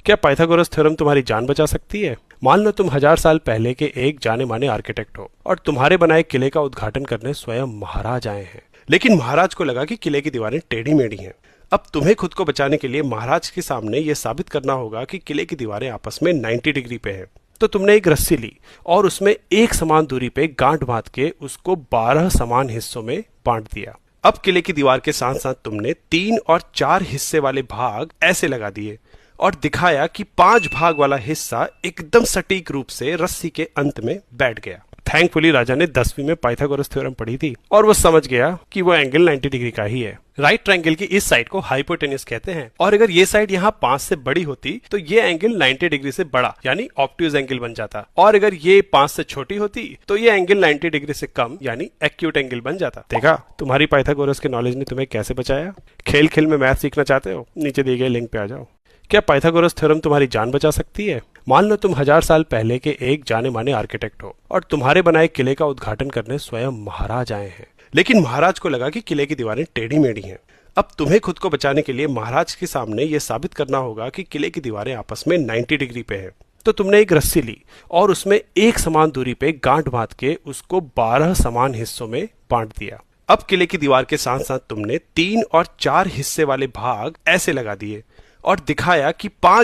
क्या Pythagoras theorem तुम्हारी जान बचा सकती है? मान लो तुम 1000 साल पहले के एक जाने माने आर्किटेक्ट हो और तुम्हारे बनाए किले का उद्घाटन करने स्वयं महाराज आए हैं। लेकिन महाराज को लगा कि किले की दीवारें टेढ़ी मेढ़ी हैं। अब तुम्हें खुद को बचाने के लिए महाराज के सामने यह साबित करना होगा कि किले की दीवारें आपस में 90 डिग्री पे हैं। तो तुमने एक रस्सी ली और उसमें एक समान दूरी पे गांठ बांध के उसको 12 समान हिस्सों में बांट दिया। अब किले की दीवार के साथ साथ तुमने 3 और 4 हिस्से वाले भाग ऐसे लगा दिए और दिखाया कि 5 भाग वाला हिस्सा एकदम सटीक रूप से रस्सी के अंत में बैठ गया। थैंकफुली राजा ने 10वीं में पाइथागोरस थ्योरम पढ़ी थी और वो समझ गया कि वो एंगल 90 डिग्री का ही है। राइट ट्रायंगल की इस साइड को हाइपोटेन्यूस कहते हैं और अगर ये साइड यहाँ 5 से बड़ी होती तो ये एंगल 90 डिग्री से बड़ा यानी ऑब्ट्यूज एंगल बन जाता, और अगर ये 5 से छोटी होती तो ये एंगल 90 डिग्री से कम यानी एक्यूट एंगल बन जाता। देखा तुम्हारी पाइथागोरस के नॉलेज ने तुम्हें कैसे बचाया। खेल खेल में मैथ सीखना चाहते हो? नीचे दिए गए लिंक पे आ जाओ। क्या पाइथागोरस थ्योरम तुम्हारी जान बचा सकती है? मान लो तुम 1000 साल पहले के एक जाने माने आर्किटेक्ट हो और तुम्हारे बनाए किले का उद्घाटन करने स्वयं महाराज आए हैं। लेकिन महाराज को लगा कि किले की दीवारें टेढ़ी मेढ़ी हैं। अब तुम्हें खुद को बचाने के लिए महाराज के सामने यह साबित करना होगा कि किले की दीवारें आपस में 90 डिग्री पे हैं। तो तुमने एक रस्सी ली और उसमें एक समान दूरी पे गांठ बांध के उसको 12 समान हिस्सों में बांट दिया। अब किले की दीवार के साथ साथ तुमने 3 और 4 हिस्से वाले भाग ऐसे लगा दिए और दिखाया कि 5